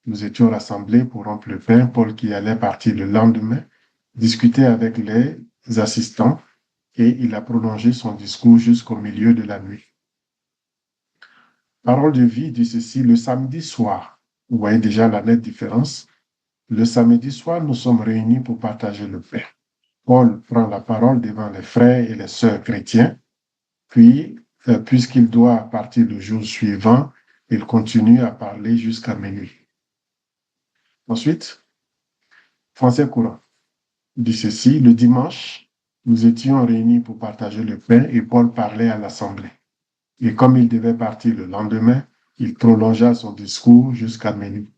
Nous étions rassemblés pour rompre le pain. Paul, qui allait partir le lendemain, discutait avec les assistants et il a prolongé son discours jusqu'au milieu de la nuit. Parole de vie dit ceci, le samedi soir. Vous voyez déjà la nette différence. Le samedi soir, nous sommes réunis pour partager le pain. Paul prend la parole devant les frères et les sœurs chrétiens Puis, puisqu'il doit partir le jour suivant, il continue à parler jusqu'à minuit. Ensuite, français courant dit ceci: le dimanche, nous étions réunis pour partager le pain et Paul parlait à l'assemblée. Et comme il devait partir le lendemain, il prolongea son discours jusqu'à minuit.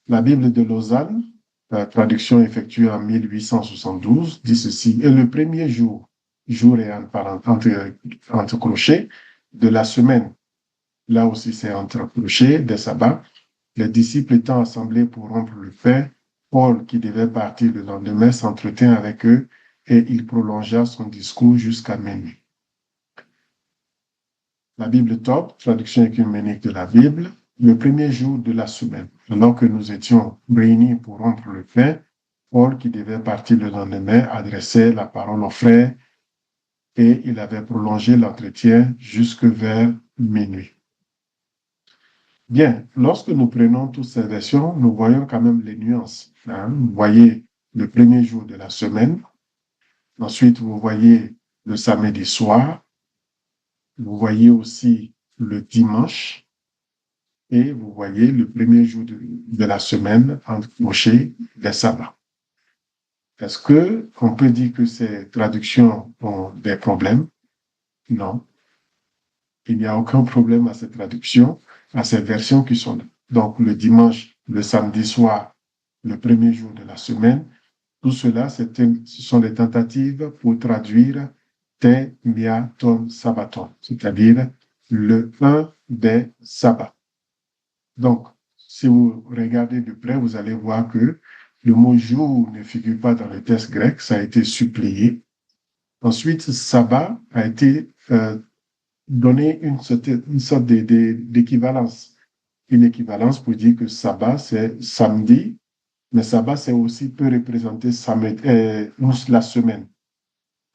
La Bible de Lausanne, la traduction effectuée en 1872, dit ceci: et le premier jour est entre crochets de la semaine, là aussi c'est entre crochets des sabbats, les disciples étant assemblés pour rompre le pain, Paul, qui devait partir le lendemain, s'entretint avec eux et il prolongea son discours jusqu'à minuit. La Bible Top, traduction œcuménique de la Bible, le premier jour de la semaine, alors que nous étions réunis pour rompre le pain, Paul, qui devait partir le lendemain, adressait la parole aux frères et il avait prolongé l'entretien jusque vers minuit. Bien, lorsque nous prenons toutes ces versions, nous voyons quand même les nuances. Vous voyez le premier jour de la semaine, ensuite vous voyez le samedi soir, vous voyez aussi le dimanche, et vous voyez le premier jour de la semaine entre crochets des sabbats. Est-ce qu'on peut dire que ces traductions ont des problèmes? Non. Il n'y a aucun problème à ces traductions, à ces versions qui sont là. Donc, le dimanche, le samedi soir, le premier jour de la semaine, tout cela, ce sont des tentatives pour traduire te, mia, ton, sabbaton, c'est-à-dire le un des sabbats. Donc, si vous regardez de près, vous allez voir que le mot jour ne figure pas dans le texte grec, ça a été suppléé. Ensuite, sabbat a été donné une sorte d'équivalence. Une équivalence pour dire que sabbat, c'est samedi, mais sabbat, c'est aussi peut représenter la semaine.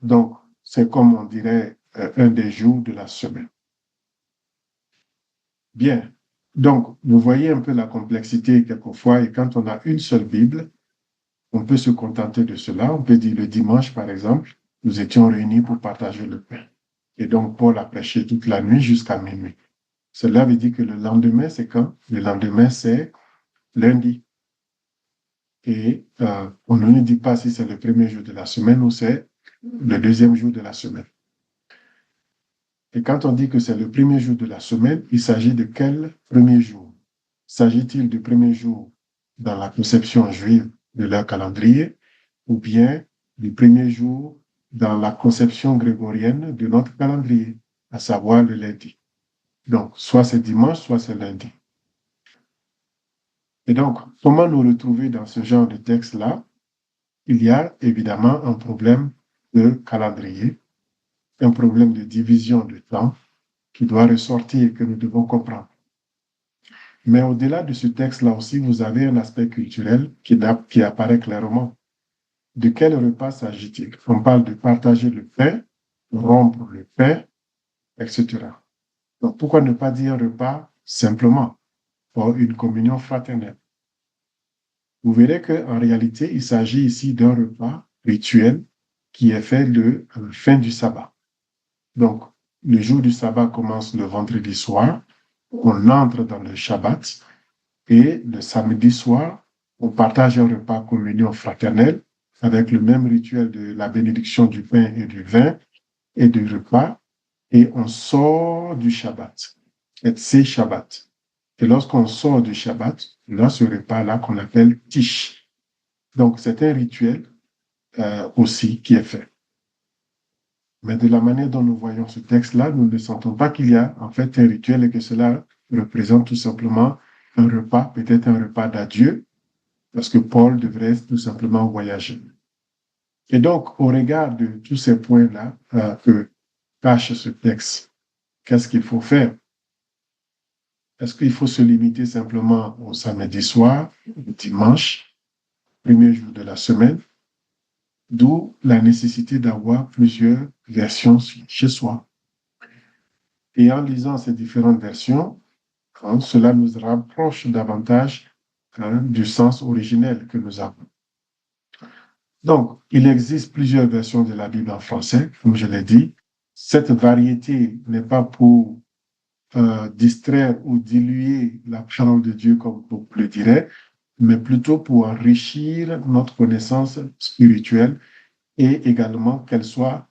Donc, c'est comme on dirait un des jours de la semaine. Bien. Donc, vous voyez un peu la complexité quelquefois, et quand on a une seule Bible, on peut se contenter de cela. On peut dire le dimanche, par exemple, nous étions réunis pour partager le pain. Et donc, Paul a prêché toute la nuit jusqu'à minuit. Cela veut dire que le lendemain, c'est quand? Le lendemain, c'est lundi. Et on ne nous dit pas si c'est le premier jour de la semaine ou c'est le deuxième jour de la semaine. Et quand on dit que c'est le premier jour de la semaine, il s'agit de quel premier jour? S'agit-il du premier jour dans la conception juive de leur calendrier ou bien du premier jour dans la conception grégorienne de notre calendrier, à savoir le lundi? Donc, soit c'est dimanche, soit c'est lundi. Et donc, comment nous retrouver dans ce genre de texte-là? Il y a évidemment un problème de calendrier, un problème de division de temps qui doit ressortir et que nous devons comprendre. Mais au-delà de ce texte-là aussi, vous avez un aspect culturel qui apparaît clairement. De quel repas s'agit-il? On parle de partager le pain, rompre le pain, etc. Donc, pourquoi ne pas dire repas simplement, pour une communion fraternelle? Vous verrez qu'en réalité, il s'agit ici d'un repas rituel qui est fait le fin du sabbat. Donc, le jour du sabbat commence le vendredi soir, on entre dans le Shabbat, et le samedi soir, on partage un repas communion fraternelle avec le même rituel de la bénédiction du pain et du vin et du repas, et on sort du Shabbat. Et c'est Shabbat. Et lorsqu'on sort du Shabbat, là, ce repas-là qu'on appelle Tish. Donc, c'est un rituel aussi qui est fait. Mais de la manière dont nous voyons ce texte-là, nous ne sentons pas qu'il y a en fait un rituel et que cela représente tout simplement un repas, peut-être un repas d'adieu, parce que Paul devrait tout simplement voyager. Et donc, au regard de tous ces points-là que cache ce texte, qu'est-ce qu'il faut faire? Est-ce qu'il faut se limiter simplement au samedi soir, au dimanche, premier jour de la semaine? D'où la nécessité d'avoir plusieurs versions chez soi. Et en lisant ces différentes versions, cela nous rapproche davantage du sens originel que nous avons. Donc, il existe plusieurs versions de la Bible en français, comme je l'ai dit. cette variété n'est pas pour distraire ou diluer la parole de Dieu, comme beaucoup le diraient, mais plutôt pour enrichir notre connaissance spirituelle et également qu'elle soit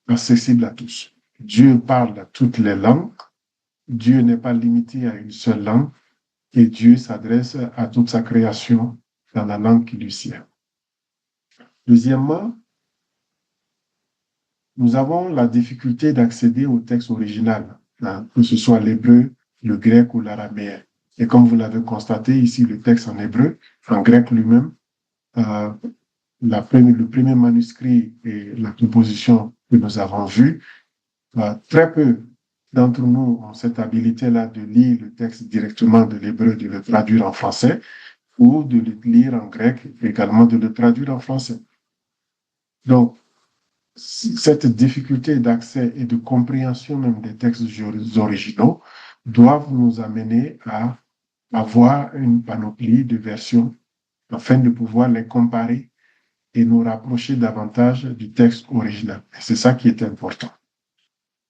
accessible à tous. Dieu parle toutes les langues. Dieu n'est pas limité à une seule langue et Dieu s'adresse à toute sa création dans la langue qui lui sied. Deuxièmement, nous avons la difficulté d'accéder au texte original, que ce soit l'hébreu, le grec ou l'araméen. Et comme vous l'avez constaté ici, le texte en hébreu, en grec lui-même, le premier manuscrit et la composition que nous avons vue, très peu d'entre nous ont cette habilité-là de lire le texte directement de l'hébreu, de le traduire en français, ou de le lire en grec, également de le traduire en français. Donc, cette difficulté d'accès et de compréhension même des textes originaux doivent nous amener à avoir une panoplie de versions afin de pouvoir les comparer et nous rapprocher davantage du texte original. Et c'est ça qui est important.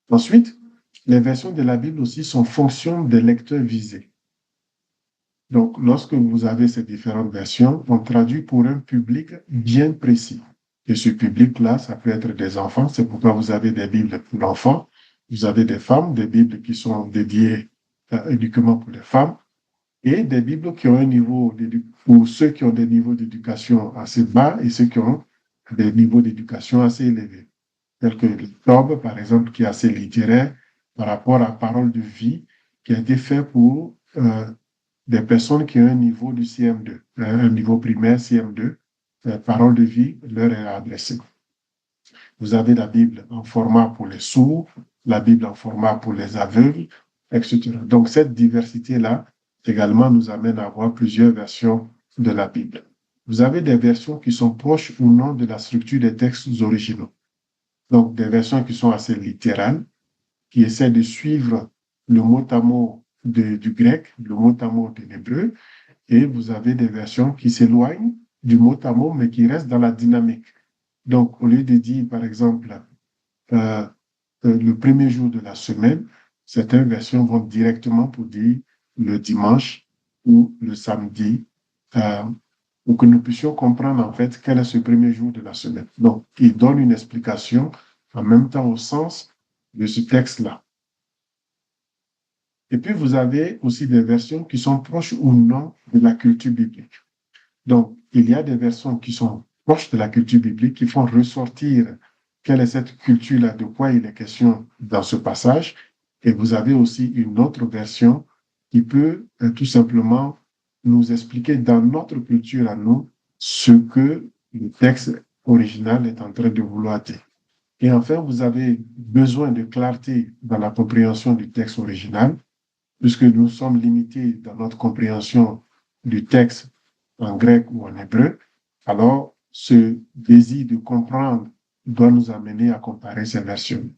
Ensuite, les versions de la Bible aussi sont fonction des lecteurs visés. Donc, lorsque vous avez ces différentes versions, on traduit pour un public bien précis. Et ce public-là, ça peut être des enfants. C'est pourquoi vous avez des Bibles pour l'enfant. Vous avez des femmes, des Bibles qui sont dédiées uniquement pour les femmes. Et des Bibles qui ont un niveau, pour ceux qui ont des niveaux d'éducation assez bas et ceux qui ont des niveaux d'éducation assez élevés. Tel que le Tob, par exemple, qui est assez littéraire par rapport à Parole de vie, qui a été fait pour des personnes qui ont un niveau du CM2, un niveau primaire CM2. Parole de vie leur est adressée. Vous avez la Bible en format pour les sourds, la Bible en format pour les aveugles, etc. Donc, cette diversité-là, également, nous amène à avoir plusieurs versions de la Bible. Vous avez des versions qui sont proches ou non de la structure des textes originaux. Donc, des versions qui sont assez littérales, qui essaient de suivre le mot à mot du grec, le mot à mot de l'hébreu, et vous avez des versions qui s'éloignent du mot à mot, mais qui restent dans la dynamique. Donc, au lieu de dire, par exemple, le premier jour de la semaine, certaines versions vont directement pour dire le dimanche ou le samedi, pour que nous puissions comprendre en fait quel est ce premier jour de la semaine. Donc, il donne une explication en même temps au sens de ce texte-là. Et puis, vous avez aussi des versions qui sont proches ou non de la culture biblique. Donc, il y a des versions qui sont proches de la culture biblique, qui font ressortir quelle est cette culture-là, de quoi il est question dans ce passage. Et vous avez aussi une autre version qui peut tout simplement nous expliquer dans notre culture à nous ce que le texte original est en train de vouloir dire. Et enfin, vous avez besoin de clarté dans la compréhension du texte original, puisque nous sommes limités dans notre compréhension du texte en grec ou en hébreu. Alors, ce désir de comprendre doit nous amener à comparer ces versions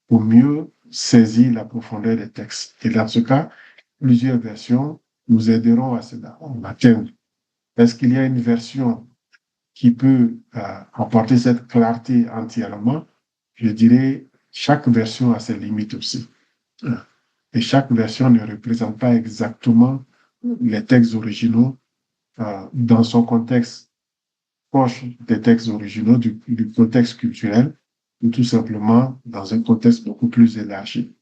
pour mieux saisir la profondeur des textes. Et dans ce cas, plusieurs versions nous aideront à l'atteindre. Est-ce qu'il y a une version qui peut apporter cette clarté entièrement? Je dirais, chaque version a ses limites aussi. Et chaque version ne représente pas exactement les textes originaux dans son contexte proche des textes originaux, du contexte culturel, ou tout simplement dans un contexte beaucoup plus élargi.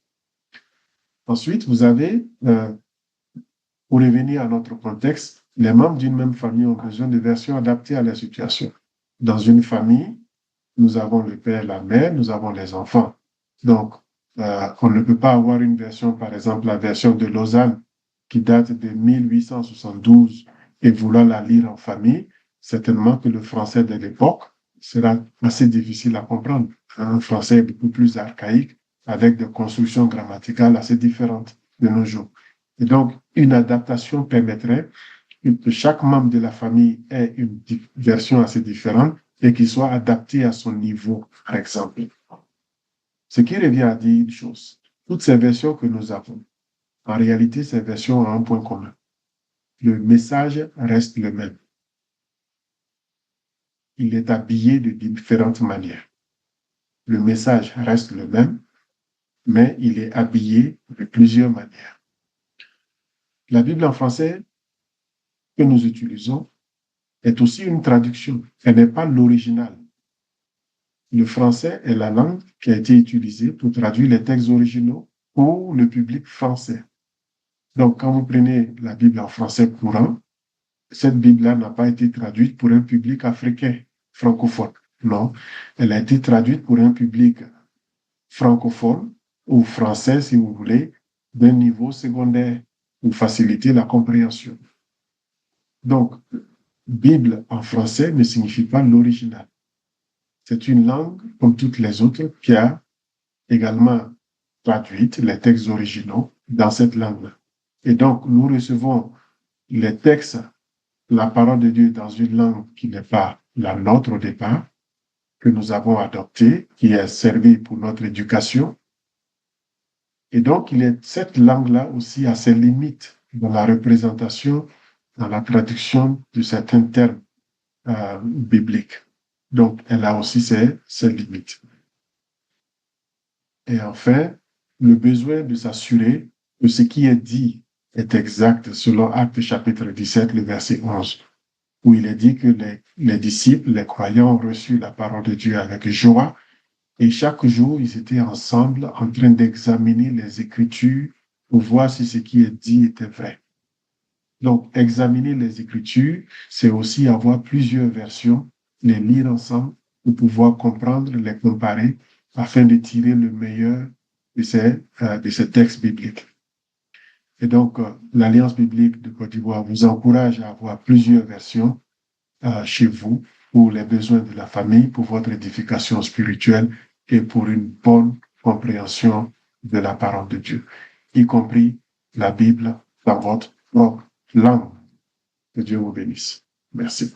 Ensuite, vous avez, pour revenir à notre contexte, les membres d'une même famille ont besoin de versions adaptées à la situation. Dans une famille, nous avons le père, la mère, nous avons les enfants. Donc, on ne peut pas avoir une version, par exemple, la version de Lausanne, qui date de 1872, et vouloir la lire en famille. Certainement que le français de l'époque sera assez difficile à comprendre. Un français est beaucoup plus archaïque, avec des constructions grammaticales assez différentes de nos jours. Et donc, une adaptation permettrait que chaque membre de la famille ait une version assez différente et qu'il soit adapté à son niveau, par exemple. Ce qui revient à dire une chose. Toutes ces versions que nous avons, en réalité, ces versions ont un point commun. Le message reste le même. Il est habillé de différentes manières. le message reste le même, mais il est habillé de plusieurs manières. La Bible en français que nous utilisons est aussi une traduction. Elle n'est pas l'original. Le français est la langue qui a été utilisée pour traduire les textes originaux pour le public français. Donc, quand vous prenez la Bible en français courant, cette Bible-là n'a pas été traduite pour un public africain francophone. Non, elle a été traduite pour un public francophone ou français, si vous voulez, d'un niveau secondaire pour faciliter la compréhension. Donc, Bible en français ne signifie pas l'original. C'est une langue, comme toutes les autres, qui a également traduit les textes originaux dans cette langue-là. Et donc, nous recevons les textes, la parole de Dieu dans une langue qui n'est pas la nôtre au départ, que nous avons adoptée, qui a servi pour notre éducation. Et donc, cette langue-là aussi a ses limites dans la représentation, dans la traduction de certains termes bibliques. Donc, elle a aussi ses limites. Et enfin, le besoin de s'assurer que ce qui est dit est exact selon Actes chapitre 17, le verset 11, où il est dit que les disciples, les croyants ont reçu la parole de Dieu avec joie et chaque jour, ils étaient ensemble en train d'examiner les Écritures pour voir si ce qui est dit était vrai. Donc, examiner les Écritures, c'est aussi avoir plusieurs versions, les lire ensemble pour pouvoir comprendre, les comparer afin de tirer le meilleur de ces textes bibliques. Et donc, l'Alliance biblique de Côte d'Ivoire vous encourage à avoir plusieurs versions chez vous pour les besoins de la famille, pour votre édification spirituelle et pour une bonne compréhension de la parole de Dieu, y compris la Bible dans votre propre langue. Que Dieu vous bénisse. Merci.